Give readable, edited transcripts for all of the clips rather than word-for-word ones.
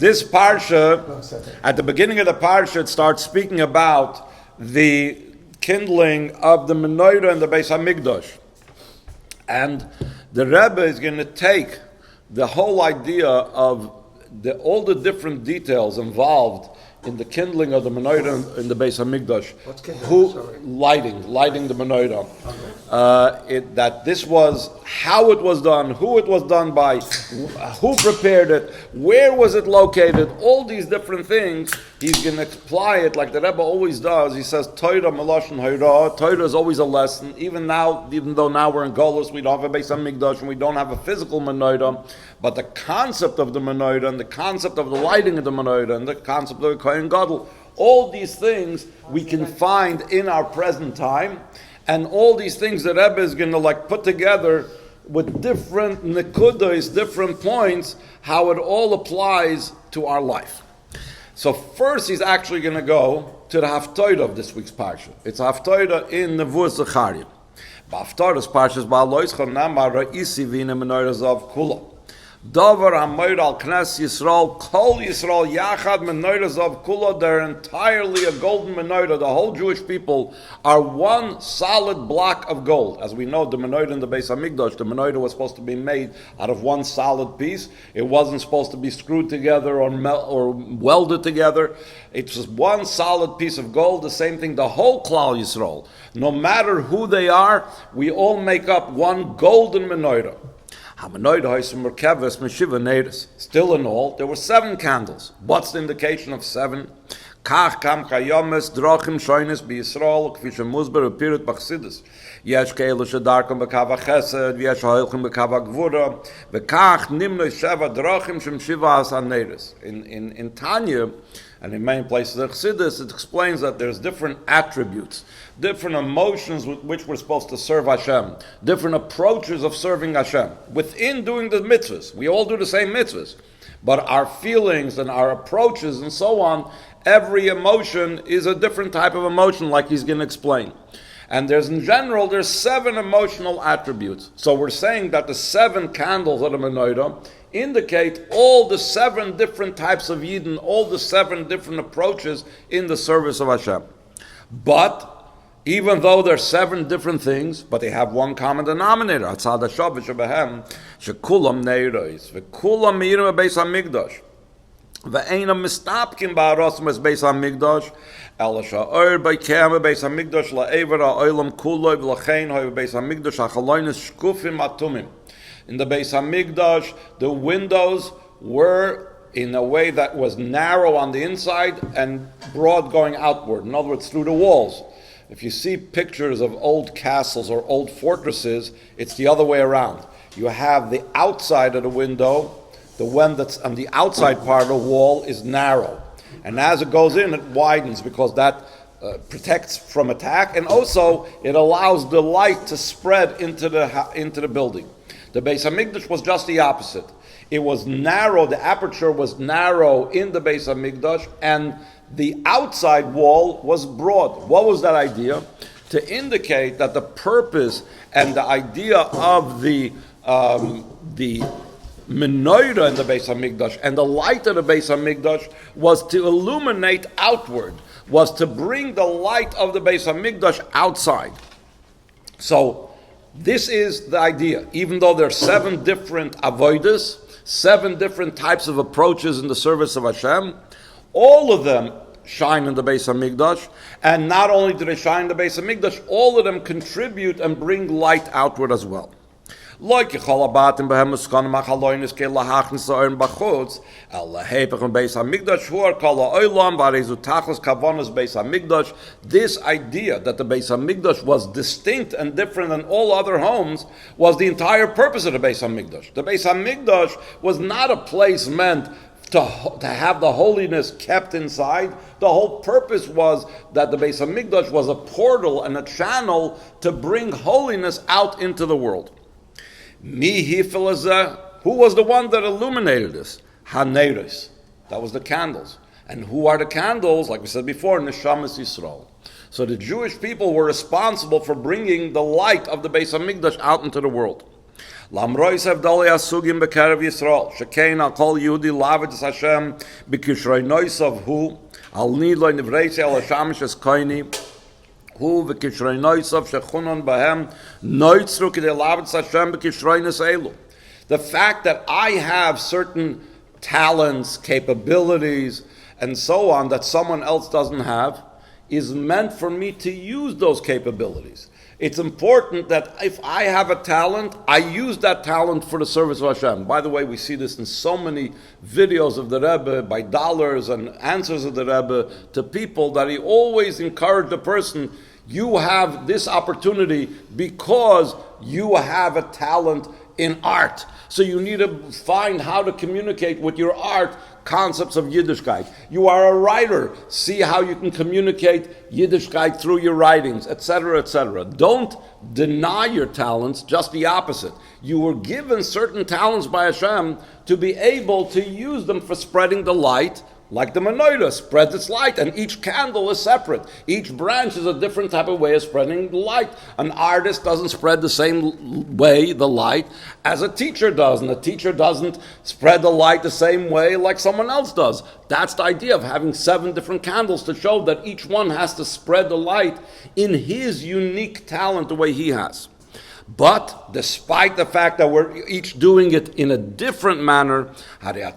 this parsha, at the beginning of the parsha, it starts speaking about the kindling of the Menorah and the Beis Hamikdash. And the Rebbe is going to take the whole idea of all the different details involved in the kindling of the Menorah in the Beis Hamikdash. Lighting the Menorah. That this was how it was done, who it was done by, who prepared it, where was it located, all these different things. He's going to apply it like the Rebbe always does. He says, Torah Melashon Hara. Torah is always a lesson. Even though now we're in Golus, we don't have a Beis Hamikdash and we don't have a physical Menorah, but the concept of the Menorah and the concept of the lighting of the Menorah and the concept of the Kohanim Gedolim, all these things we can find in our present time, and all these things that Rebbe is going to put together with different nekudos, different points, how it all applies to our life. So first he's actually going to go to the Haftorah of this week's Parsha. It's a Haftorah in Nevuah Zechariah. Haftorah's Parsha is baha'alotcha namar ra'isi v'hine menorah zav kula. Davar Amoir al Knes Yisrael, Kol Yisrael Yachad Menorah Zav Kula. They're entirely a golden menorah. The whole Jewish people are one solid block of gold. As we know, the menorah in the Beis Hamikdash, the menorah was supposed to be made out of one solid piece. It wasn't supposed to be screwed together or welded together. It's just one solid piece of gold. The same thing, the whole Klal Yisrael. No matter who they are, we all make up one golden menorah. Still in all, there were 7 candles. What's the indication of 7? Kach kam chayomes drochim shoynes b'Yisrael k'fi shemuzber u'pirit b'chsidus. Yesh ke'elu shedarkom b'kav ha'chesed v'yesh ha'ilchim b'kav ha'gvura v'kach nimno sheva drochim shem shiva as ha'neres. In Tanya, and in many places of Chassidus, it explains that there's different attributes, different emotions with which we're supposed to serve Hashem, different approaches of serving Hashem. Within doing the mitzvahs, we all do the same mitzvahs, but our feelings and our approaches and so on, every emotion is a different type of emotion, like he's going to explain. And in general, there's 7 emotional attributes. So we're saying that the 7 candles of the Menorah indicate all the 7 different types of Yidden, all the 7 different approaches in the service of Hashem. But even though there's 7 different things, but they have one common denominator. Atzad hashav v'shebehem shekulam neiros v'kulam meirim Beis Hamikdash v'einam mistapkim ba'arosim es Beis Hamikdash el sha'or b'keim Beis Hamikdash la'ever ha'olam kuloi v'lachein ha'y Beis Hamikdash ha'chalonis shkufim atumim. In the Beis Hamikdash, the windows were in a way that was narrow on the inside and broad going outward. In other words, through the walls. If you see pictures of old castles or old fortresses, it's the other way around. You have the outside of the window, the one that's on the outside part of the wall is narrow. And as it goes in, it widens because that protects from attack, and also it allows the light to spread into the building. The Beis Hamikdash was just the opposite. It was narrow, the aperture was narrow in the Beis Hamikdash, and the outside wall was broad. What was that idea? To indicate that the purpose and the idea of the Menorah in the Beis Hamikdash and the light of the Beis Hamikdash was to illuminate outward, was to bring the light of the Beis Hamikdash outside. So this is the idea. Even though there are 7 different avodas, 7 different types of approaches in the service of Hashem, all of them shine in the Beis Hamikdash, and not only do they shine in the Beis Hamikdash, all of them contribute and bring light outward as well. Like Beis Hamikdash, this idea that the Beis Hamikdash was distinct and different than all other homes was the entire purpose of the Beis Hamikdash. The Beis Hamikdash was not a place meant to have the holiness kept inside. The whole purpose was that the Beis Hamikdash was a portal and a channel to bring holiness out into the world. Who was the one that illuminated this? Haneres. That was the candles. And who are the candles? Like we said before, Neshamas Yisrael. So the Jewish people were responsible for bringing the light of the Beis Hamikdash out into the world. Lamrois Havdali Asugim Bekerev Yisrael, Shekein Al Kol Yehudi Lavet Hashem B'Kishrei Noisav Hu Al Nidloi Nivreisi Al Hashamish Es Koini Hu V'Kishrei Noisav Shechunon Bahem Noitzru K'dei Lavet Hashem B'Kishrei Neselu. The fact that I have certain talents, capabilities, and so on that someone else doesn't have is meant for me to use those capabilities. It's important that if I have a talent, I use that talent for the service of Hashem. By the way, we see this in so many videos of the Rebbe, by dollars and answers of the Rebbe to people, that he always encouraged the person, you have this opportunity because you have a talent in art. So you need to find how to communicate with your art concepts of Yiddishkeit. You are a writer. See how you can communicate Yiddishkeit through your writings, etc., etc. Don't deny your talents, just the opposite. You were given certain talents by Hashem to be able to use them for spreading the light, like the Menorah spreads its light, and each candle is separate. Each branch is a different type of way of spreading the light. An artist doesn't spread the same way, the light, as a teacher does, and a teacher doesn't spread the light the same way like someone else does. That's the idea of having 7 different candles, to show that each one has to spread the light in his unique talent the way he has. But despite the fact that we're each doing it in a different manner, the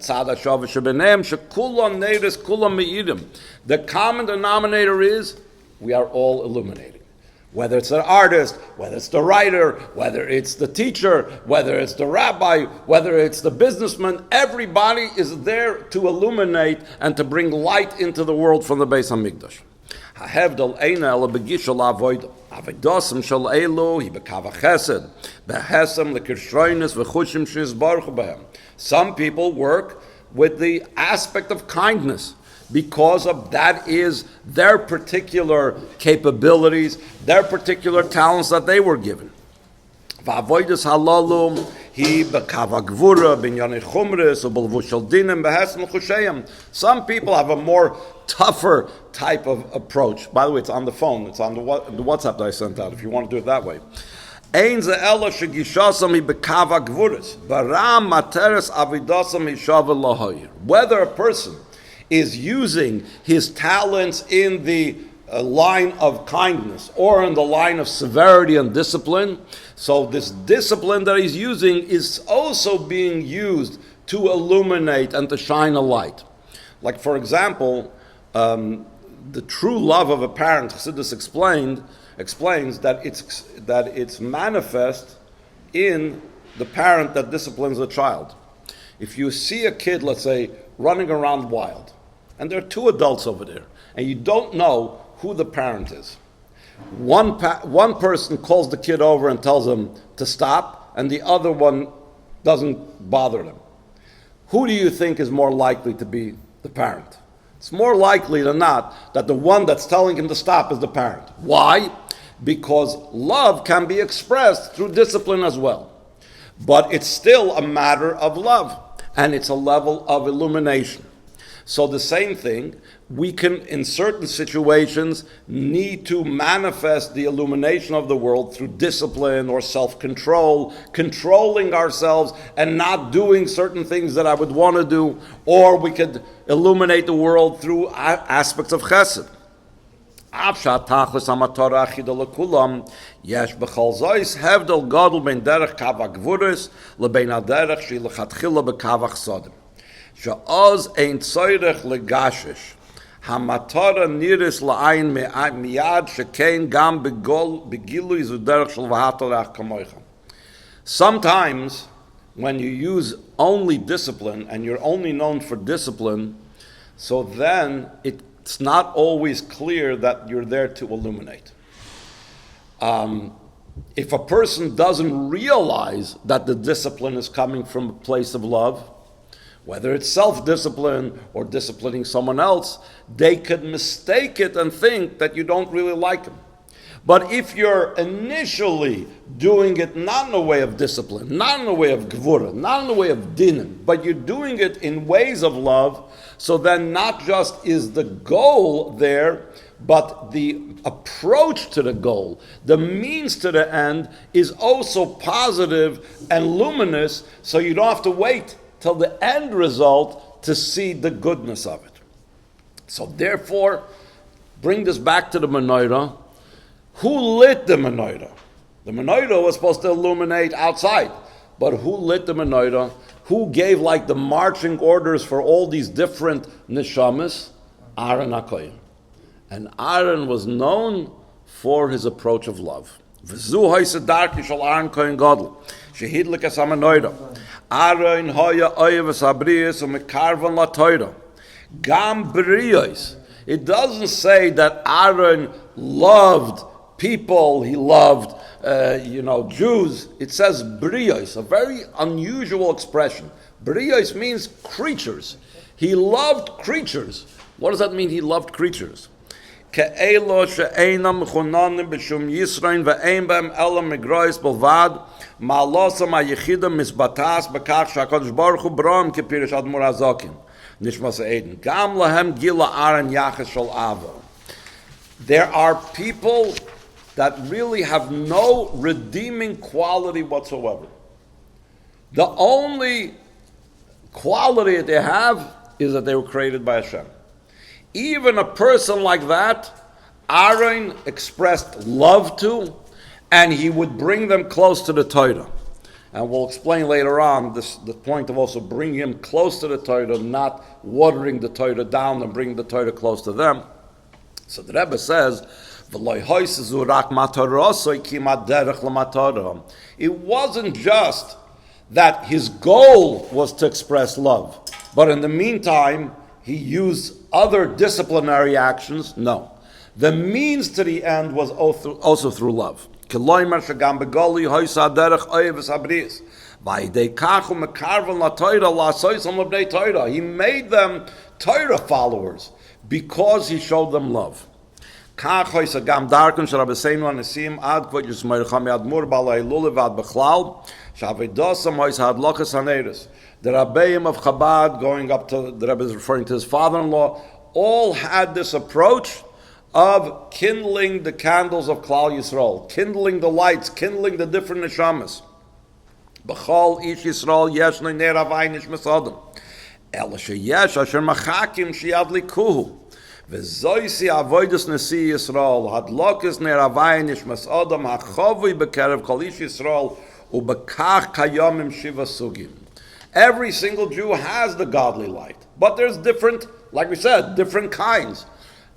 common denominator is we are all illuminating. Whether it's an artist, whether it's the writer, whether it's the teacher, whether it's the rabbi, whether it's the businessman, everybody is there to illuminate and to bring light into the world from the Beis Hamikdash. Hahevdal eina ela begisha la'avodah. Avodosam shel elu hi bekava chesed, behesem lekirshroinus v'chushim shizbaruch behem. Some people work with the aspect of kindness because of that is their particular capabilities, their particular talents that they were given. V'avodas halalu hi bekava gvura b'inyanei chumres u'b'levushel dinim behesem l'chushayim. Some people have a more tougher type of approach. By the way, it's on the phone. It's on the WhatsApp that I sent out, if you want to do it that way. Whether a person is using his talents in the line of kindness or in the line of severity and discipline, so this discipline that he's using is also being used to illuminate and to shine a light. Like, for example, the true love of a parent, Chassidus explains that it's manifest in the parent that disciplines the child. If you see a kid, let's say, running around wild, and there are 2 adults over there, and you don't know who the parent is, one person calls the kid over and tells him to stop, and the other one doesn't bother them. Who do you think is more likely to be the parent? It's more likely than not that the one that's telling him to stop is the parent. Why? Because love can be expressed through discipline as well. But it's still a matter of love, and it's a level of illumination. So the same thing, we can, in certain situations, need to manifest the illumination of the world through discipline or self-control, controlling ourselves and not doing certain things that I would want to do, or we could illuminate the world through aspects of chesed. She'oz ein tzoyrech legashish. Hamatara niris la'ayin miyad shekein gam begilui zuderech shel v'hatorach kamoicha. Sometimes, when you use only discipline, and you're only known for discipline, so then it's not always clear that you're there to illuminate. If a person doesn't realize that the discipline is coming from a place of love, whether it's self-discipline or disciplining someone else, they could mistake it and think that you don't really like them. But if you're initially doing it not in a way of discipline, not in a way of gvura, not in a way of dinim, but you're doing it in ways of love, so then not just is the goal there, but the approach to the goal, the means to the end, is also positive and luminous, so you don't have to wait till the end result to see the goodness of it. So therefore, bring this back to the Menorah. Who lit the Menorah? The Menorah was supposed to illuminate outside, but who lit the Menorah? Who gave like the marching orders for all these different neshamas? Aharon HaKohen. And Aharon was known for his approach of love. V'zu hoyse darki shel Aharon Kohanim Gedolim, shehidlik es ha-Menorah. Aharon hoya oyev es ha-briyos u'mekarvan la-Torah. Gam briyos. It doesn't say that Aharon loved people, he loved Jews. It says briyos, a very unusual expression. Briyos means creatures. He loved creatures. What does that mean, he loved creatures? Ke'elo she'einam mechunanim b'shum Yisrael ve'ein b'em elam migrois b'lvad ma'alosam ha'yechida misbatas b'kach sha'akadosh baruch hu b'roam k'pirish admur hazakin nishmas ha'eden gam lahem gila Aharon yachas shel avo. There are people that really have no redeeming quality whatsoever. The only quality that they have is that they were created by Hashem. Even a person like that, Aharon expressed love to, and he would bring them close to the Torah. And we'll explain later on the point of also bringing him close to the Torah, not watering the Torah down and bringing the Torah close to them. So the Rebbe says, it wasn't just that his goal was to express love, but in the meantime, he used other disciplinary actions. No. The means to the end was also through love. He made them Torah followers because he showed them love. The Rabbeim of Chabad, going up to the Rebbe is referring to his father-in-law, all had this approach of kindling the candles of Klal Yisrael, kindling the lights, kindling the different neshamas. B'chol ish Yisrael yesh no ner havai nishmas adam, ela sheyesh asher machakim sheyadlikuhu, v'zoisi avodas nesi Yisrael hadlokes ner havai nishmas adam hachovui b'kerev kol ish Yisrael u'b'kach kayomim shiva sugim. Every single Jew has the godly light, but there's different, like we said, different kinds.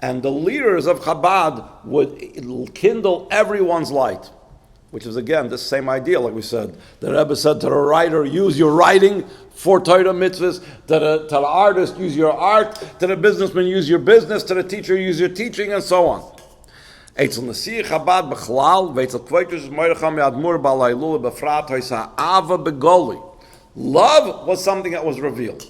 And the leaders of Chabad would kindle everyone's light, which is again the same idea, like we said. The Rebbe said to the writer, use your writing for Torah mitzvahs, to the artist, use your art, to the businessman, use your business, to the teacher, use your teaching, and so on. Eitzel Nasi Chabad b'chlal, ve'etzel kvoitus moiracham yadmur b'alaylul b'frat hoisa ava b'goli. Love was something that was revealed.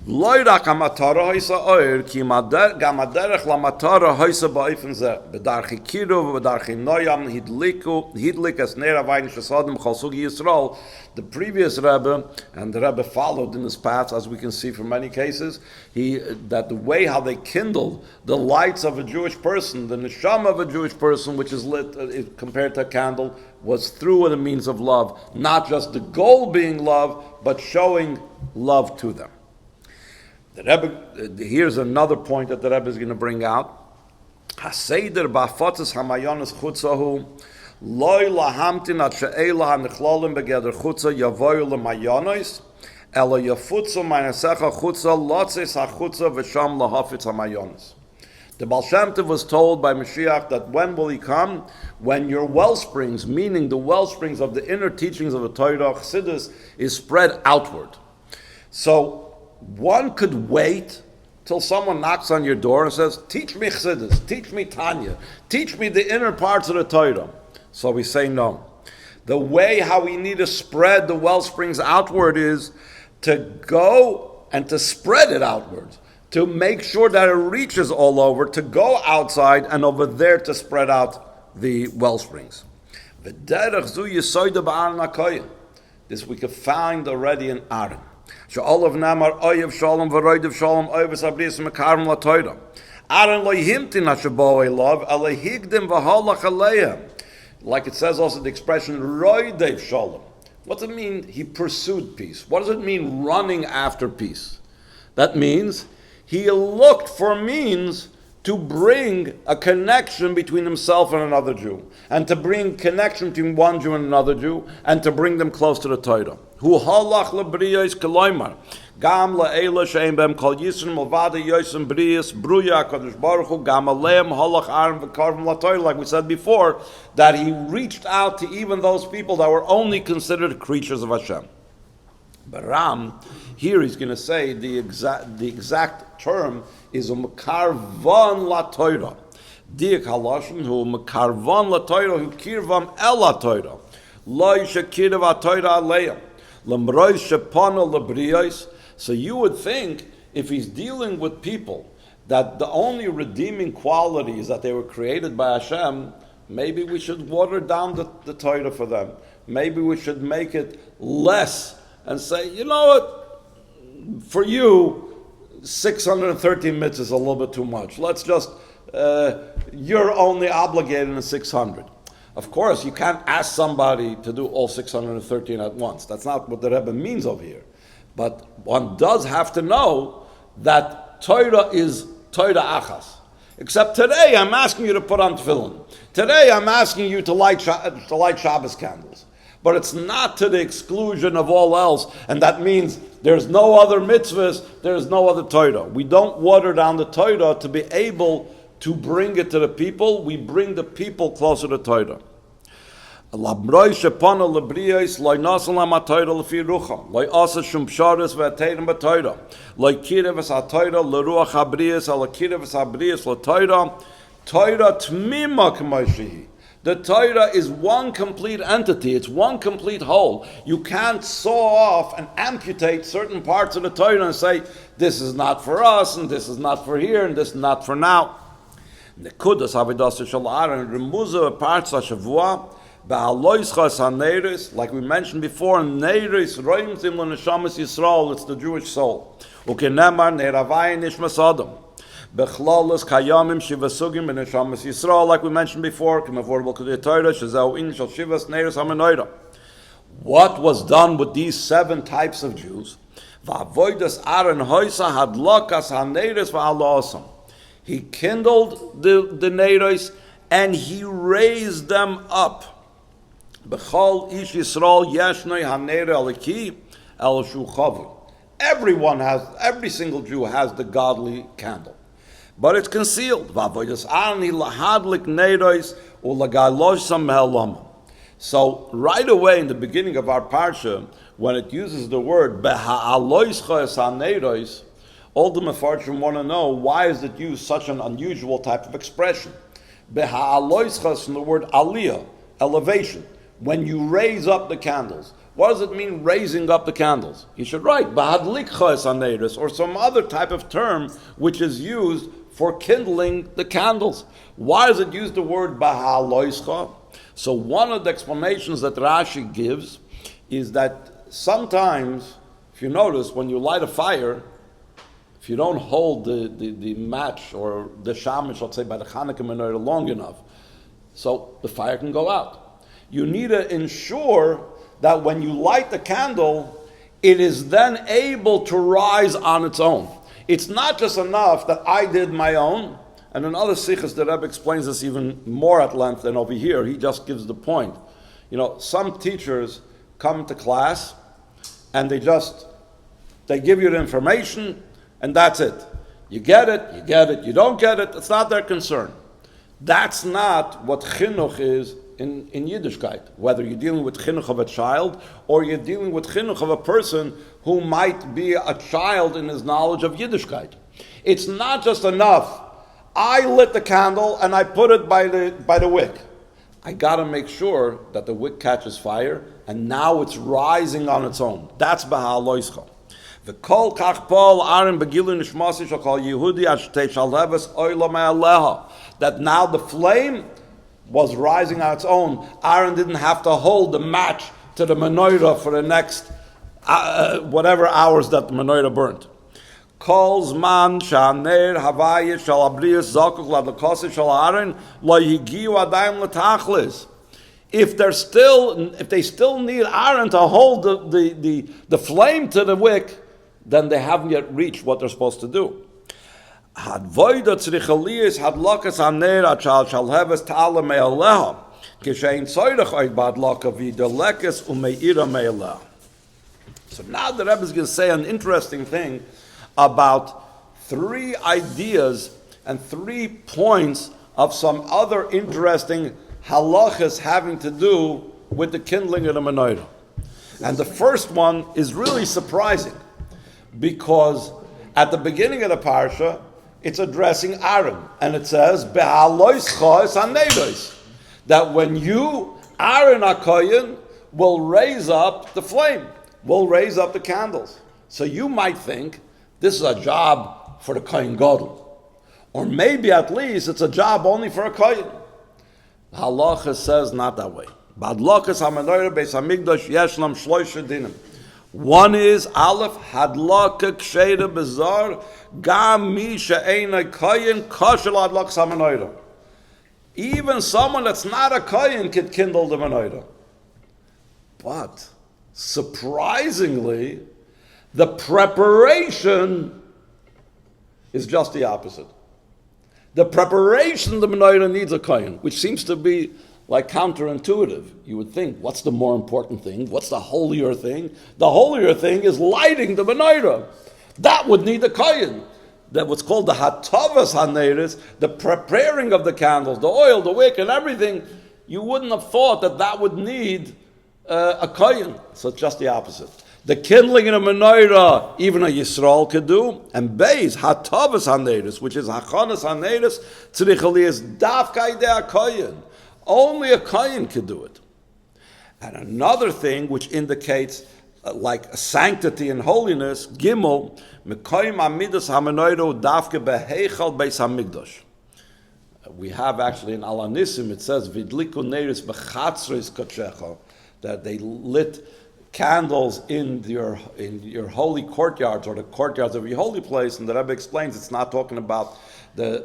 Lo rak hamatara hoisa oir, ki gam haderech lamatara hoisa ba'ofen zeh. B'darchi kiru v'b'darchi noyam hidlik es ner havai nishmas adam chol sugi Yisrael. The previous Rebbe, and the Rebbe followed in his path, as we can see from many cases, that the way how they kindled the lights of a Jewish person, the neshama of a Jewish person, which is lit compared to a candle, was through the means of love. Not just the goal being love, but showing love to them. The Rebbe, here's another point that the Rebbe is going to bring out. Haseder ba'afotzes hamayonis chutzahu loy lahamtin at she'ela hanichlolim begeder chutza yavoyu lemayonis ela yafutzu ma'asecha chutza lotzes hachutza v'sham lahafitz hamayonis. The Baal Shem Tov was told by Mashiach that when will he come? When your wellsprings, meaning the wellsprings of the inner teachings of the Torah, Chassidus, is spread outward. So one could wait till someone knocks on your door and says, teach me Chassidus, teach me Tanya, teach me the inner parts of the Torah. So we say no. The way how we need to spread the wellsprings outward is to go and to spread it outward, to make sure that it reaches all over, to go outside and over there to spread out the well springs. This we could find already in Aharon. Like it says also the expression roidev shalom. What does it mean he pursued peace? What does it mean running after peace? That means he looked for means to bring a connection between himself and another Jew, and to bring connection between one Jew and another Jew, and to bring them close to the Torah. Hu halach lebriyos koloymar, gam le'ela she'em bem kol yisrim malvada yosem briyos bruya kadosh baruch hu gam aleim halach aram v'karvim la'Torah. Like we said before, that he reached out to even those people that were only considered creatures of Hashem. But Ram, here he's going to say the exact term is u'mekarvan la Torah. Diak halashon hu mekarvan la Torah hu kirvam el la Torah. Lo yishakirav ha Torah aleim. Lemrois shepana lebriyos. So you would think if he's dealing with people that the only redeeming quality is that they were created by Hashem, maybe we should water down the Torah for them. Maybe we should make it less and say, you know what, for you, 613 mitzvahs is a little bit too much. Let's just, you're only obligated in 600. Of course, you can't ask somebody to do all 613 at once. That's not what the Rebbe means over here. But one does have to know that Torah is Torah achas. Except today, I'm asking you to put on tefillin. Today, I'm asking you to light Shabbos candles. But it's not to the exclusion of all else, and that means there's no other mitzvahs, there's no other Torah. We don't water down the Torah to be able to bring it to the people. We bring the people closer to Torah. The Torah is one complete entity. It's one complete whole. You can't saw off and amputate certain parts of the Torah and say, this is not for us, and this is not for here, and this is not for now. Nekudas Avodas Shel Aharon remuza parts Hashavua baha'alotcha haneres, like we mentioned before, neres roim zim l'neshamas Yisrael. It's the Jewish soul. Ukenemar neravai nishmas Adam. Bechlalas kayamim shivasugim b'neshamas Yisrael, like we mentioned before. K'mavor b'kudei Torah shezau in shal shivas neres haMenorah. What was done with these 7 types of Jews? Va'avodas Aharon hoisa hadlakas haneres va'alosam. He kindled the neros and he raised them up. B'chol ish Yisrael yeshnoi haner aliki el shuchavu. Every single Jew has the godly candle, but it's concealed. So right away in the beginning of our parsha, when it uses the word beha'alotcha haneros, all the Mefarshim want to know, why is it used such an unusual type of expression? Beha'alotcha is from the word aliyah, elevation. When you raise up the candles. What does it mean, raising up the candles? You should write bahadlikcha haneros or some other type of term which is used for kindling the candles. Why does it use the word beha'alotcha? So one of the explanations that Rashi gives is that sometimes, if you notice, when you light a fire, if you don't hold the match or the shamish, let's say by the Chanukah menorah long enough, so the fire can go out. You need to ensure that when you light the candle, it is then able to rise on its own. It's not just enough that I did my own, and in other sichos the Rebbe explains this even more at length than over here. He just gives the point. You know, some teachers come to class and they give you the information, and that's it. You get it, you don't get it, it's not their concern. That's not what chinuch is in Yiddishkeit. Whether you're dealing with chinuch of a child, or you're dealing with chinuch of a person who might be a child in his knowledge of Yiddishkeit. It's not just enough, I lit the candle and I put it by the wick. I got to make sure that the wick catches fire, and now it's rising on its own. That's baha'alotcha. The kol kach pol Aharon begilu nishmasi shakol Yehudi ashtei shalevas oila me'aleha. That now the flame was rising on its own, Aaron didn't have to hold the match to the menorah for the next whatever hours that the menorah burnt. Calls man shaner havaya shal abrius zakuk ladlakos shal Aaron lo yigiu adayim latachlis. If they still need Aaron to hold the flame to the wick, then they haven't yet reached what they're supposed to do. Had voida tzrichaliyis had lakas aner achal shal heves ta'ala me'aleha kishein soyrach oid bad laka vida lekes umeira me'aleha. So now the Rebbe is going to say an interesting thing about 3 ideas and 3 points of some other interesting halachas having to do with the kindling of the menorah. And the first one is really surprising because at the beginning of the parsha, it's addressing Aaron, and it says, "Be'aloischa that when you, Aaron HaKohen, will raise up the flame, will raise up the candles." So you might think this is a job for the Kohanim Gedolim, or maybe at least it's a job only for a Kohen. Halacha says not that way. Baha'lotchas Menorah Beis Hamikdash yeshlam shloisha dinim. One is Aleph hadlaka ksheira bezar gam mi she'eina kohen kashel hadlaka menorah. Even someone that's not a kohen could kindle the menorah. But surprisingly, the preparation is just the opposite. The preparation of the menorah needs a kohen, which seems to be like counterintuitive. You would think, what's the more important thing? What's the holier thing? The holier thing is lighting the menorah. That would need a kohen. That what's called the hatavas haneris, the preparing of the candles, the oil, the wick, and everything. You wouldn't have thought that would need a kohen. So it's just the opposite. The kindling in a menorah, even a Yisrael could do. And Beis, hatavas haneris, which is hachanas haneris, tzrichali is dafkai de kohen. Only a kohen could do it. And another thing which indicates like a sanctity and holiness, Gimel, Mekoyim Amidas HaMenorah Davke Beheichal Beis Hamikdash. We have actually in Alanissim, it says, Vidliku Neiris Bechatzres Kochecha, that they lit candles in your holy courtyards or the courtyards of your holy place, and the Rebbe explains it's not talking about the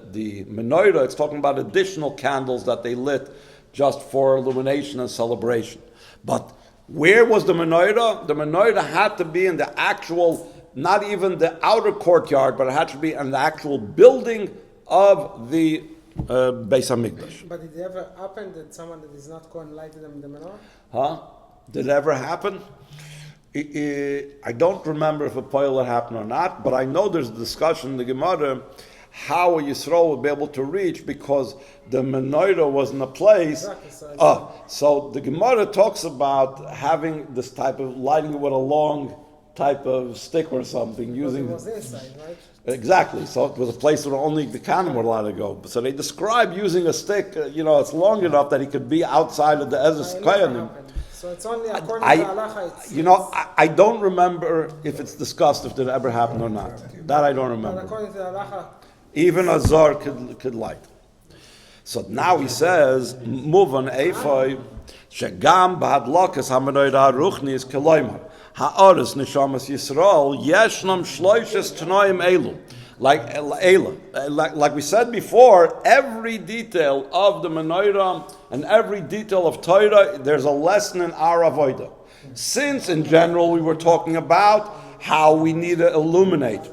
menorah, it's talking about additional candles that they lit just for illumination and celebration. But where was the menorah? The menorah had to be in the actual, not even the outer courtyard, but it had to be in the actual building of the Beis Hamikdash. But did it ever happen that someone that is not Kohen lighted them in the menorah? Huh? Did it ever happen? I don't remember if a poil had happened or not, but I know there's a discussion in the Gemara how a Yisrael would be able to reach because the menorah was in a place. Exactly, so the Gemara talks about having this type of lighting it with a long type of stick or something using. It was inside, right? Exactly. So it was a place where only the Kohanim were allowed to go. So they describe using a stick. It's long enough that he could be outside of the Ezra's Kohanim. So it's only according to Halacha. I don't remember if it's discussed if it ever happened or not. That I don't remember. But according to Halacha, even a zar could light. So now he says, move on Ephoi, shegam bahadlakas hamenorah ruchnis keloimar haaretz neshamas Yisrael yeshnam shloishes tanoim elu. Like we said before, every detail of the menorah and every detail of Torah, there's a lesson in our avodah. Since in general we were talking about how we need to illuminate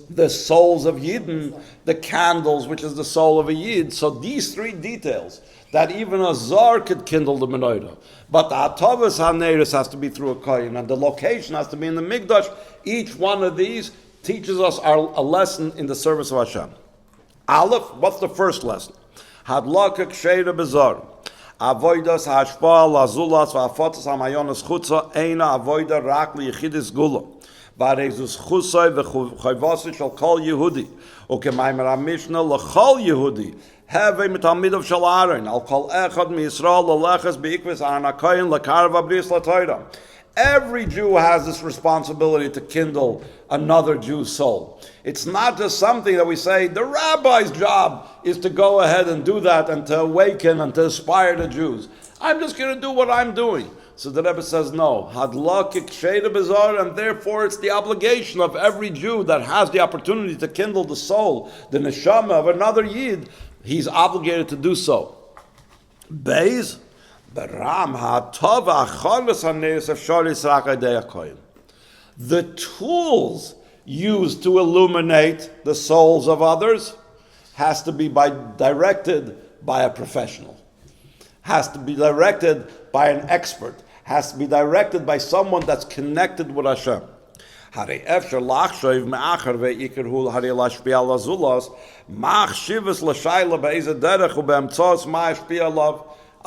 the souls of Yidden, the candles, which is the soul of a Yid. So these 3 details, that even a Zar could kindle the menorah, but the Atavas HaNeiris has to be through a Kohen, and the location has to be in the Mikdash. Each one of these teaches us a lesson in the service of Hashem. Aleph, what's the first lesson? Hadlaka ksheira bezar. Avoidas hashpa lazulas va'afotas hamayonas chutza eina avoida rak liyichidis gula. Varezus chusay v'chayvasi shal kol Yehudi. Ukemaimer ha-mishnah l'chol Yehudi. Heve mitamidav shal Aharon. Al kol echad mi Yisrael l'leches be'ikvis Aharon ha-kohen l'karva b'ris l'toira. Every Jew has this responsibility to kindle another Jew's soul. It's not just something that we say, the rabbi's job is to go ahead and do that and to awaken and to inspire the Jews. I'm just going to do what I'm doing. So the Rebbe says, no. Hadlakik sheda bezar, and therefore it's the obligation of every Jew that has the opportunity to kindle the soul, the neshama of another Yid, he's obligated to do so. Beis, the tools used to illuminate the souls of others has to be directed by a professional, has to be directed by an expert, has to be directed by someone that's connected with Hashem.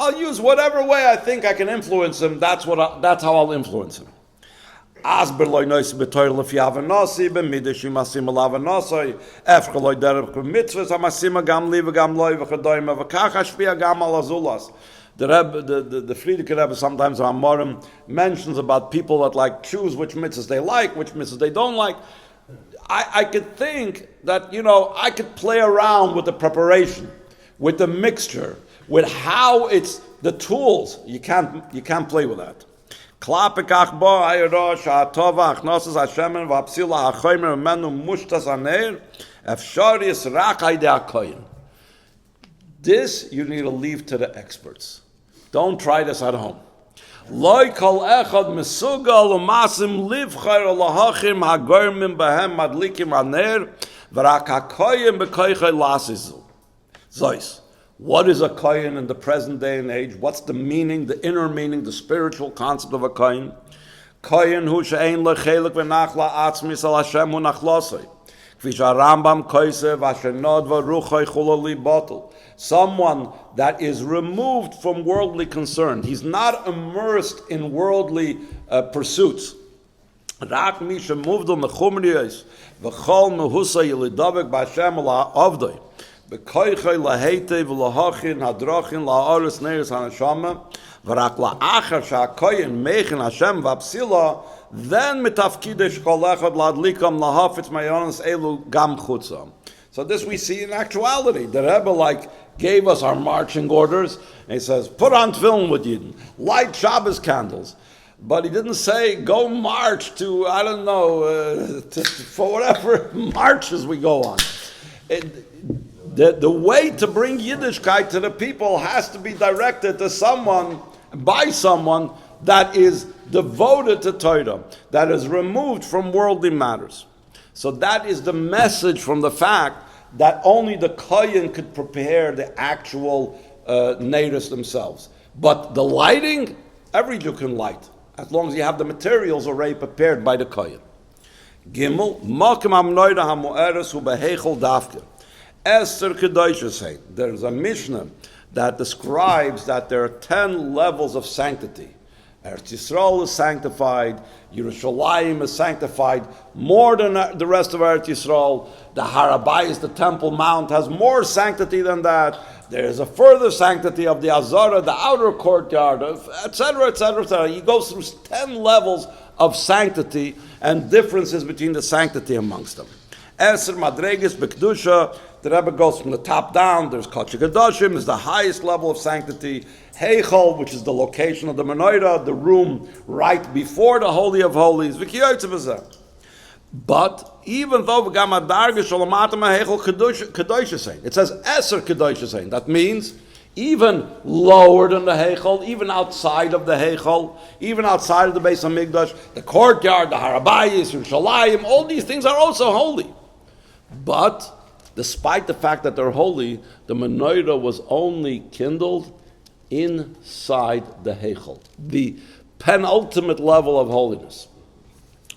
I'll use whatever way I think I can influence him. That's how I'll influence him. The Frierdiker Rebbe sometimes on Aharon mentions about people that like choose which mitzvahs they like, which mitzvahs they don't like. I could think that, I could play around with the preparation, with the mixture, with how it's the tools. You can't play with that. This you need to leave to the experts. Don't try this at home. What is a Kohen in the present day and age? What's the meaning, the inner meaning, the spiritual concept of a Kohen? Kohen hu she'ein lechelik v'nachla atzmis al Hashem hu nachlosei. Kvi she'arambam koisev asher nodva ruchoi chulali botel. Someone that is removed from worldly concern. He's not immersed in worldly pursuits. Rak mi she'muvdel mechumriyos v'chol mehusa yilidavik b'Hashem la'avdoi. B'koichoi laheitei v'lahachin hadrachin la'aris neiris hanashama v'rak la'achar she'akoyin meichin Hashem v'apsila then mitafkidesh kol echad la'adlikam lahafitz mayonis elu gam chutzam. So this we see in actuality. The Rebbe gave us our marching orders, and he says, put on film with Yidden, light Shabbos candles. But he didn't say, go march to, for whatever marches we go on. The way to bring Yiddishkeit to the people has to be directed to someone, by someone that is devoted to Torah, that is removed from worldly matters. So that is the message from the fact that only the Kohen could prepare the actual natives themselves. But the lighting, every Jew can light, as long as you have the materials already prepared by the Kohen. Gimel, Makim HaMenorah HaMu'eres Hu Beheichel Davke. Esther Kedoshah say, there's a Mishnah that describes that there are 10 levels of sanctity. Eretz Yisrael is sanctified, Yerushalayim is sanctified more than the rest of Eretz Yisrael. The Harabayis, the Temple Mount, has more sanctity than that. There is a further sanctity of the Azara, the outer courtyard, etc., etc., etc. He goes through 10 levels of sanctity and differences between the sanctity amongst them. Eser Madregis B'Kedusha, the Rebbe goes from the top down. There's Kohanim Gedolim, is the highest level of sanctity. Heichal, which is the location of the Menorah, the room right before the Holy of Holies. But even though it says Eser Kedoshah, that means even lower than the Heichal, even outside of the Heichal, even outside of the Beis Hamikdash, the courtyard, the Harabayis, Yerushalayim, all these things are also holy. But despite the fact that they're holy, the Menorah was only kindled inside the Heichal, the penultimate level of holiness.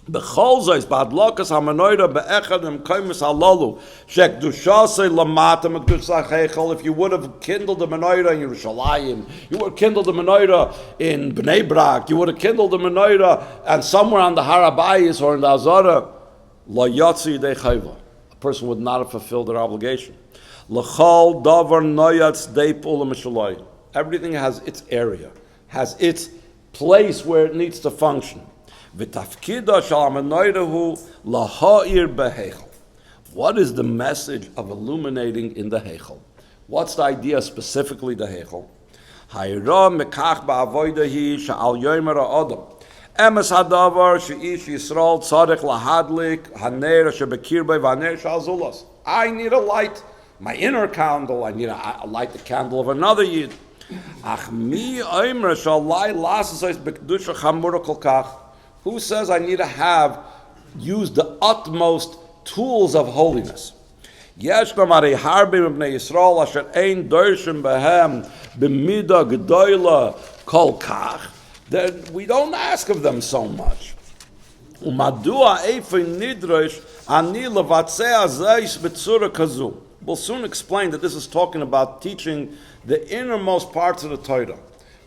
B'chol zois ba'adlokas ha'menorah be'echad m'koymis halalu she'kdushasei lamata m'kdushas ha'Heichal. If you would have kindled the Menorah in Yerushalayim, you would have kindled the Menorah in Bnei Brak, you would have kindled the Menorah and somewhere on the Harabayis or in the Azara, la yatsi yidei chayva. A person would not have fulfilled their obligation. L'chol davar noyatz deip ulam mishalai. Everything has its area, has its place where it needs to function. V'tafkida shel ha-menorah hu laha'ir b'heichel. What is the message of illuminating in the heichel? What's the idea specifically the heichel? Hayra mekach ba'avodah hi she'al yomer ha'adam. Emes hadavar she'ish Yisrael tzarech lahadlik haner shebekirbei v'haner she'al zulas. I need a light, my inner candle. I need a light the candle of another yid. Ach mi omer shalai lasas bekdusha chamura kol kach. Who says I need to use the utmost tools of holiness? Yesh kamari harbe b'nei Yisrael asher ein dorshem behem b'mida gedoila kol kach. Then we don't ask of them so much. Umadua eifei nidrosh ani levatzeh azayis b'tzura kazu. We'll soon explain that this is talking about teaching the innermost parts of the Torah.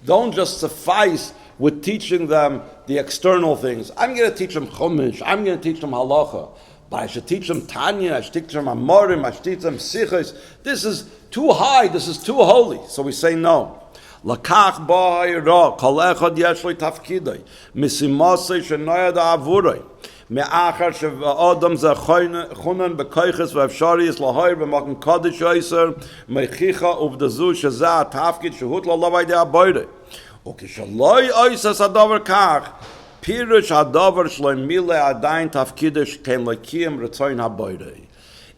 Don't just suffice with teaching them the external things. I'm going to teach them Chumash, I'm going to teach them Halacha, but I should teach them Tanya, I should teach them Amorim, I should teach them Sichos. This is too high, this is too holy. So we say no. Lakach ba'ayra, kol echad yesh lo tafkidai, misimasei shenoyad avurei, me'achar she'adam ze chunan bekoiches ve'efshari lahayr b'makom kadosh yoser, mechicha uvdazu shezeh tafkid shehut lo lavai de aboyre. Ukishaloi oisas hadavar kach, pirush hadavar shloi mile adayin tafkidish ken lekiyim retzoin haboyre.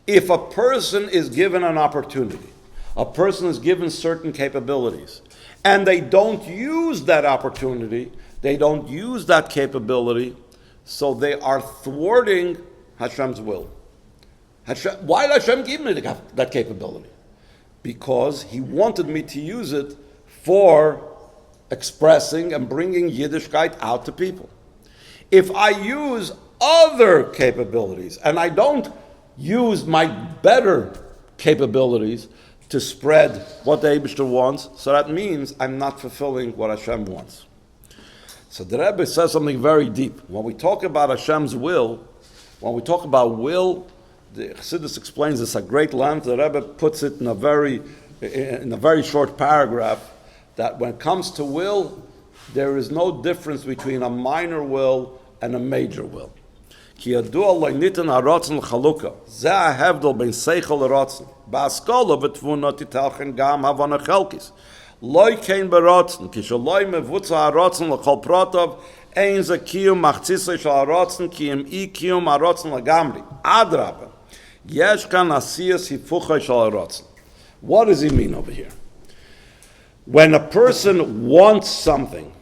If a person is given an opportunity, a person is given certain capabilities, and they don't use that opportunity, they don't use that capability, so they are thwarting Hashem's will. Why did Hashem give me that capability? Because He wanted me to use it for expressing and bringing Yiddishkeit out to people. If I use other capabilities and I don't use my better capabilities to spread what the Eibishter wants, so that means I'm not fulfilling what Hashem wants. So the Rebbe says something very deep. When we talk about Hashem's will, when we talk about will, the Chassidus explains this at great length. The Rebbe puts it in a very short paragraph, that when it comes to will, there is no difference between a minor will and a major will. Ki yadua lo nitan haratzon l'chalukah. Zeh hahevdel ben seichel haratzon. Ba'askola v'tvuna titelchen gam havana chelkis. Loi kein beratzon. Ki shaloi mevutza haratzon l'chol pratav. Ein ze kiyum machzisei shal haratzon. Kiyum I kiyum haratzon l'gamri. Adraba. Yesh kan asiyas hifuchai shal haratzon. What does he mean over here? When a person wants something,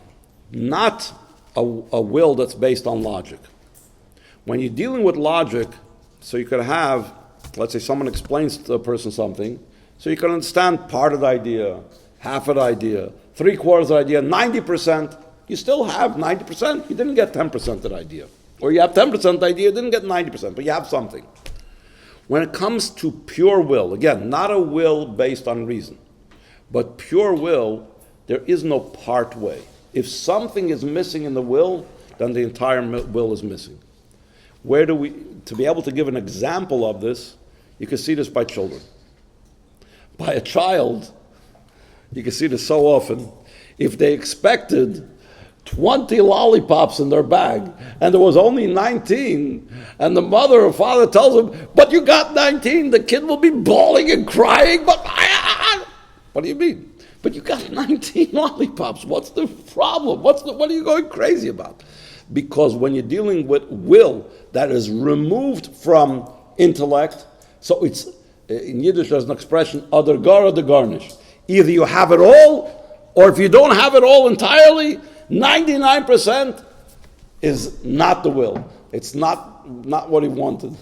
not a will that's based on logic. When you're dealing with logic, so you could have, let's say someone explains to a person something, so you can understand part of the idea, half of the idea, 3/4 of the idea, 90%, you still have 90%, you didn't get 10% of the idea. Or you have 10% of the idea, you didn't get 90%, but you have something. When it comes to pure will, again, not a will based on reason, but pure will, there is no part way. If something is missing in the will, then the entire will is missing. To be able to give an example of this, you can see this by children. By a child, you can see this so often. If they expected 20 lollipops in their bag, and there was only 19, and the mother or father tells them, but you got 19, the kid will be bawling and crying, but what do you mean? But you got 19 lollipops. What's the problem? What are you going crazy about? Because when you're dealing with will that is removed from intellect, so it's, in Yiddish there's an expression, oder gar oder garnish. Either you have it all, or if you don't have it all entirely, 99% is not the will. It's not what he wanted.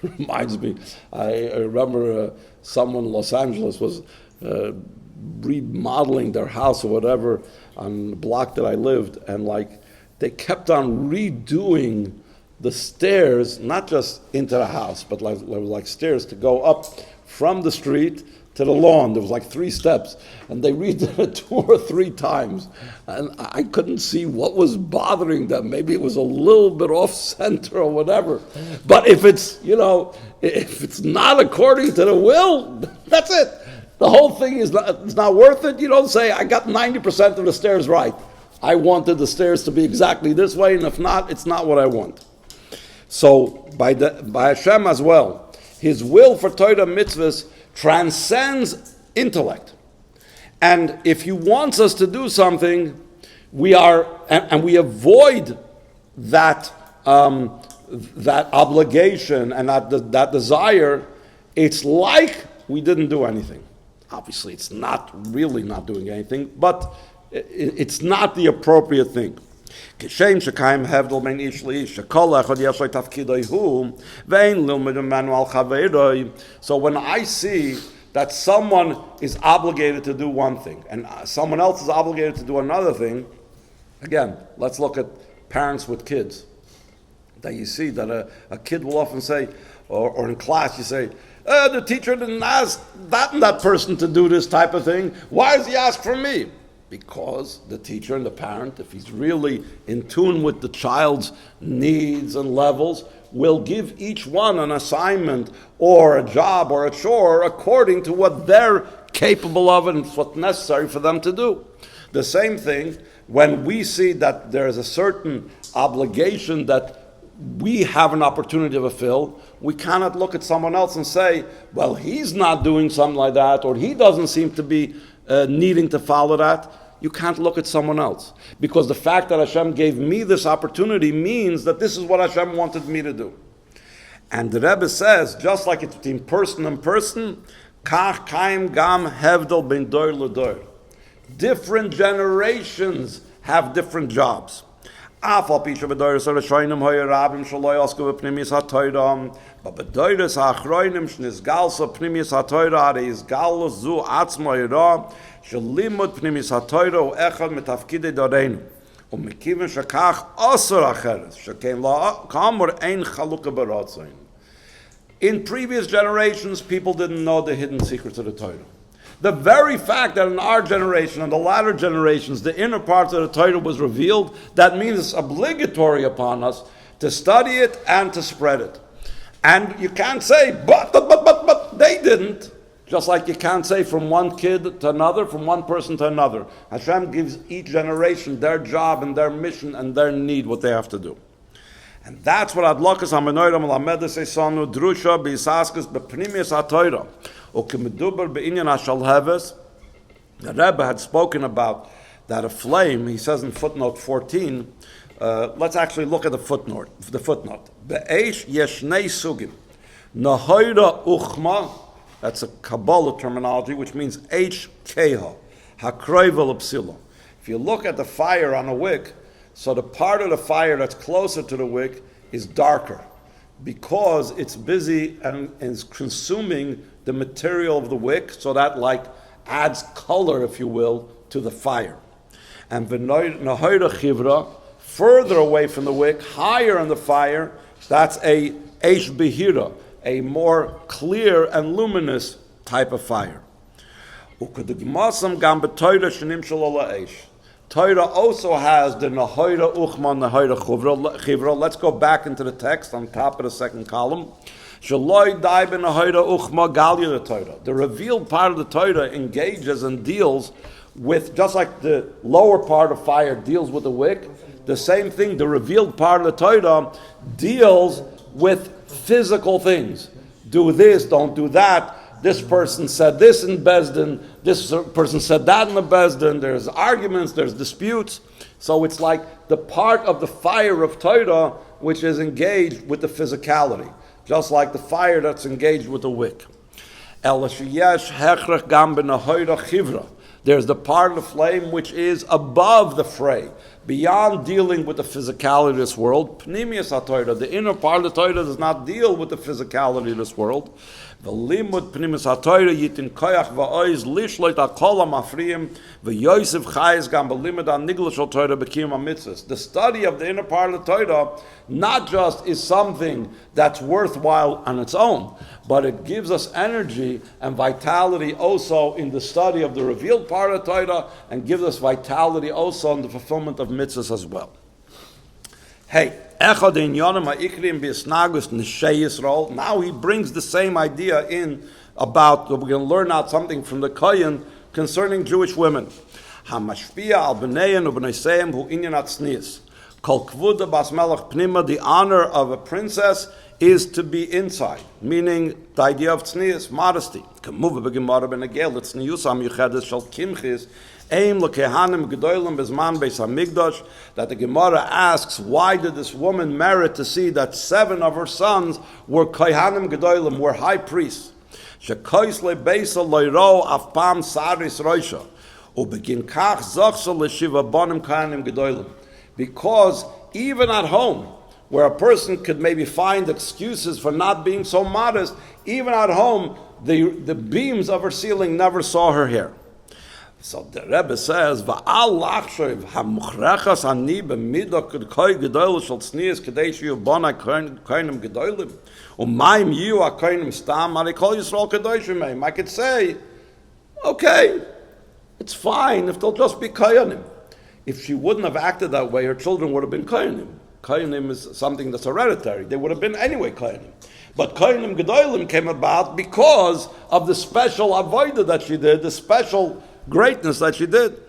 Reminds me, I remember someone in Los Angeles was remodeling their house or whatever on the block that I lived, and they kept on redoing the stairs, not just into the house, but like stairs to go up from the street to the lawn. There was 3 steps, and they redid it 2 or 3 times, and I couldn't see what was bothering them. Maybe it was a little bit off center or whatever. But if it's not according to the will, that's it. The whole thing is not worth it. You don't say, I got 90% of the stairs right. I wanted the stairs to be exactly this way, and if not, it's not what I want. So by Hashem as well, His will for Torah mitzvahs transcends intellect. And if He wants us to do something, we are, and we avoid that obligation and that desire, it's like we didn't do anything. Obviously, it's not really not doing anything, but it's not the appropriate thing. So when I see that someone is obligated to do one thing and someone else is obligated to do another thing, again, let's look at parents with kids. That you see that a kid will often say, or in class you say, the teacher didn't ask that and that person to do this type of thing. Why does he ask for me? Because the teacher and the parent, if he's really in tune with the child's needs and levels, will give each one an assignment or a job or a chore according to what they're capable of and what's necessary for them to do. The same thing, when we see that there is a certain obligation that we have an opportunity to fulfill, we cannot look at someone else and say, well, he's not doing something like that, or he doesn't seem to be needing to follow that. You can't look at someone else. Because the fact that Hashem gave me this opportunity means that this is what Hashem wanted me to do. And the Rebbe says, just like it's between person and person, kach kaim gam hevdel ben dor l'dor. Different generations have different jobs. But b'doros ha'achronim shnizgalsa pnimis ha'Torah are izgalus zu atzmo yira shelimud pnimis ha'Torah hu echad mitafkidei doreinu u'mekiven shekach asur acheres shekein la'kamur ein chaluka b'ratzain. In previous generations, people didn't know the hidden secrets of the Torah. The very fact that in our generation and the latter generations, the inner parts of the Torah was revealed, that means it's obligatory upon us to study it and to spread it. And you can't say, but they didn't. Just like you can't say from one kid to another, from one person to another. Hashem gives each generation their job and their mission and their need, what they have to do. And that's what Adlokas HaMenorah Melamedes Eisanu Drusha B'Yisaskus B'Pnimius HaTorah. The Rebbe had spoken about that a flame, he says in footnote 14, let's actually look at the footnote. Be'esh yeshnei sugim. Nahoira uchma, that's a Kabbalah terminology, which means H-keha, hakroivel psilo. If you look at the fire on a wick, so the part of the fire that's closer to the wick is darker, because it's busy and is consuming the material of the wick, so that like adds color, if you will, to the fire. And v'nohira chivra, further away from the wick, higher in the fire, that's a eish behira, a more clear and luminous type of fire. Torah also has the Nahoira Uchma, Nahoira Chivra. Let's go back into the text on top of the second column. The revealed part of the Torah engages and deals with, just like the lower part of fire deals with the wick, the same thing, the revealed part of the Torah deals with physical things. Do this, don't do that. This person said this in Bezdin, this person said that in the Bezdin, there's arguments, there's disputes. So it's like the part of the fire of Torah which is engaged with the physicality, just like the fire that's engaged with the wick. There's the part of the flame which is above the fray, beyond dealing with the physicality of this world. Pnimius HaTorah, the inner part of the Torah, does not deal with the physicality of this world. The limud pnimis haTorah yitin koyach va'oiz lishloit akol ha'mafriyim v'yosef chayes gam b'limud ha'nigla shel Torah b'kiyum ha'mitzvos. The study of the inner part of the Torah not just is something that's worthwhile on its own, but it gives us energy and vitality also in the study of the revealed part of the Torah, and gives us vitality also in the fulfillment of mitzvahs as well. Hey, now he brings the same idea in about, we're going to learn out something from the Kohen concerning Jewish women. Hamashpia al b'neim u'b'neiseim hu inyan atznius. Kol kvuda bas melech pnima, the honor of a princess is to be inside, meaning the idea of tznius, modesty. Kemuva b'gemara b'negel, tznius am yuchedes shal Kimchis, aim Kohanim Gedolim bezman Beis Hamikdash, that the Gemara asks, why did this woman merit to see that 7 of her sons were Kohanim Gedolim, were high priests? Shekois le beisa loiro afpam saris roisha, ubegin kach zachsa leshiva bonim Kohanim Gedolim. Because even at home, where a person could maybe find excuses for not being so modest, even at home, the beams of her ceiling never saw her hair. So the Rebbe says, "Va'al lachshav hamuchrechas ani b'midah k'koi gedol shel tznius kedei shiyu bona kohanim gedolim u'mayim yu ha'kohanim stam ari kol Yisrael kedoshim meim." I could say, okay, it's fine if they'll just be kohanim. If she wouldn't have acted that way, her children would have been kohanim. Kohanim is something that's hereditary. They would have been anyway kohanim. But Kohanim Gedolim came about because of the special avodah that she did, the special greatness that she did.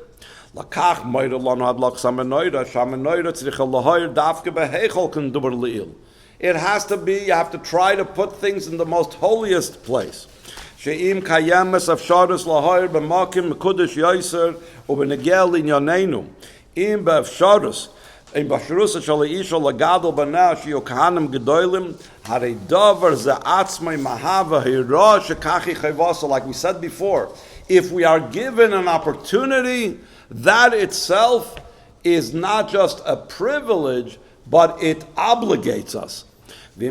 It has to be, you have to try to put things in the most holiest place. She'im kayemes afsharis lahoyer b'makim mekudesh yoser u'benegel in yonenu. Im b'afsharis in basharusa shalaisha lagadol b'nah she'yu Kohanim Gedolim harei davar ze'atzmei mahava hira shekachi chayvasa. Like we said before, if we are given an opportunity, that itself is not just a privilege, but it obligates us. She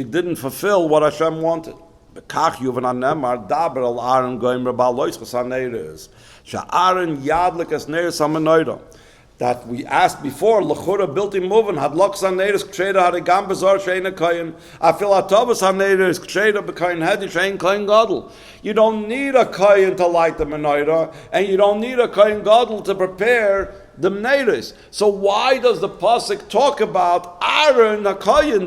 didn't fulfill what Hashem wanted. That we asked before, Lechura built in moving, had loks on neiris, Ksheda had a gambazar, Sheina Kayan, Afil Atobas on neiris, Ksheda Bekayan Hedi, Shein Kayan Gadol. You don't need a Kayan to light the Menorah, and you don't need a Kayan Gadol to prepare the neiris. So why does the Pasuk talk about Aharon, the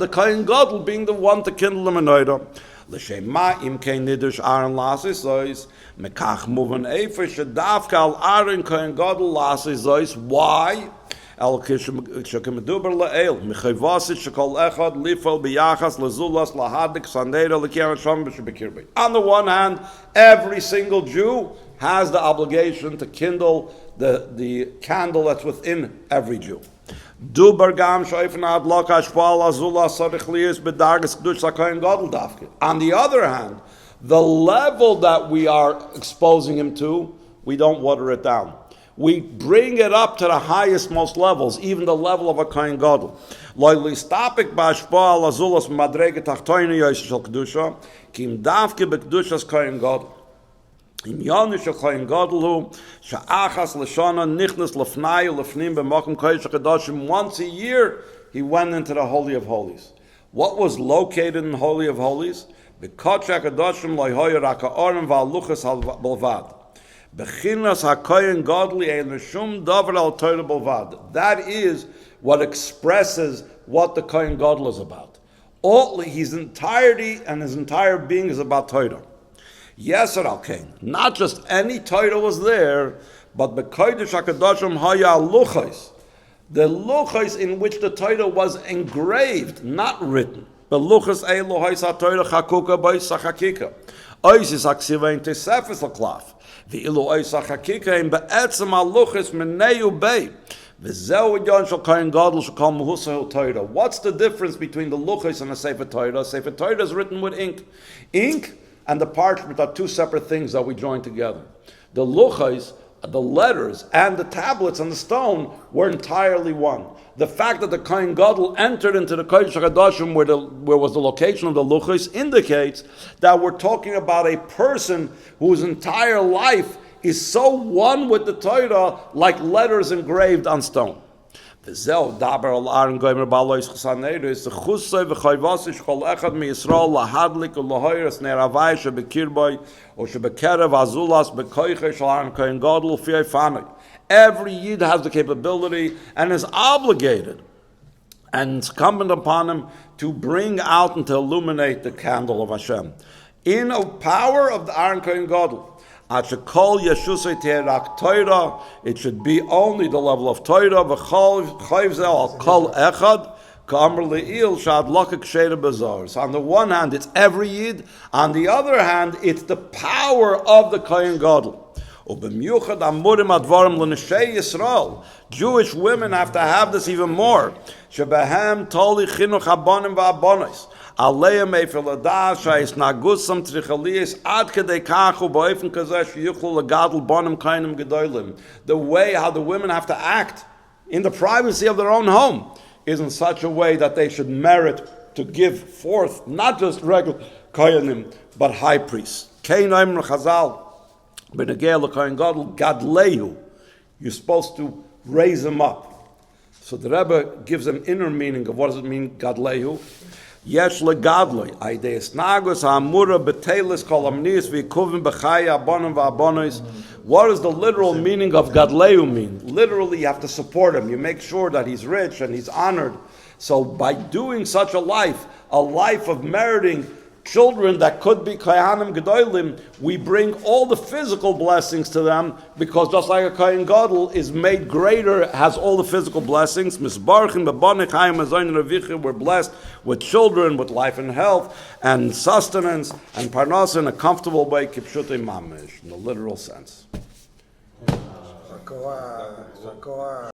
Kayan Gadol, being the one to kindle the Menorah? L'shema im kein nidush Aharon lasis zois mekach muvan efer shedavka al Aharon Kohen Gadol lasis zois. Why? El kishemeduber le'el mechayvasit shekol echad lifol biyachas lezulas lahadik sandera lekeren shom b'shebekirbi. On the one hand, every single Jew has the obligation to kindle the candle that's within every Jew. On the other hand, the level that we are exposing him to, we don't water it down. We bring it up to the highest, most levels, even the level of a Kohen Gadol. In Yonish Kohen Gadol, Sha'achas Lashana Nichnas Lefnai Lefnim B'Makom Kodesh HaKadoshim. Once a year, he went into the Holy of Holies. What was located in the Holy of Holies? B'Kodesh HaKadoshim Lo'hoyer HaKa'orim V'Aluchas HaBolvad. B'Chinas HaKohen Gadol Ein L'Shum Davar Al Torah Bolvad. That is what expresses what the Kohen Gadol is about. All his entirety and his entire being is about Torah. Yes, al-kain. Not just any Torah was there, but the Kodesh HaKadoshim haya luchos, the luchos in which the Torah was engraved, not written. The luchos elohos ha-Torah chakuka bois ha-chakika. Ois is ha-ksiva in suffice l'klaf. V'ilu ois ha-chakika in be'etzem ha-luchos meneu bei. What's the difference between the luchos and a Sefer Torah? Sefer Torah is written with ink. Ink and the parchment are two separate things that we join together. The luchos, the letters, and the tablets and the stone were entirely one. The fact that the Kohen Gadol entered into the Kodesh HaKadoshim where was the location of the luchos indicates that we're talking about a person whose entire life is so one with the Torah like letters engraved on stone. וזהו דבר על אהרון גוימר בעלויס חסנרס חוסי וחייבסיש כל אחד מישראל להדליק ולהוירס נר הווי שבקרבוי או שבקרב הזולס בכויכה של אהרון כהן גדול לפי פאנוי. Every Yid has the capability and is obligated and incumbent upon him to bring out and to illuminate the candle of Hashem. in a power of the Aharon Kohen Gedolim. Kol Yeshusay Terak Torah, it should be only the level of Torah. V'chol chayv al kol echad ka'amr le'il shad lokek sheira bazar. So on the one hand, it's every yid. On the other hand, it's the power of the Kohen Gedolim. Ubemyuchad amurim advarim l'neshei Yisrael. Jewish women have to have this even more. Shebehem toli chinuch habonim va'abonis. Aleim eifel adas shayis nagusam trichalias ad kedei kachu ba'ofen kazeh sheyuchlu legadol bonim Kohanim Gedolim. The way how the women have to act in the privacy of their own home is in such a way that they should merit to give forth not just regular Kohanim but high priests. Kein oimr Chazal b'negei leKohen Gadol gadlehu. You're supposed to raise him up. So the Rebbe gives an inner meaning of what does it mean gadlehu. Yesh legadloi, aideis nagos ha'amura betelis kol amnius v'ikuvim b'chaya abonim v'abonis. What does the literal meaning of gadleu mean? Literally, you have to support him. You make sure that he's rich and he's honored. So by doing such a life of meriting children that could be Kohanim Gedoilim, we bring all the physical blessings to them, because just like a Kohen Gadol is made greater, has all the physical blessings. We're blessed with children, with life and health, and sustenance, and parnas in a comfortable way, kipshutei mamish, in the literal sense.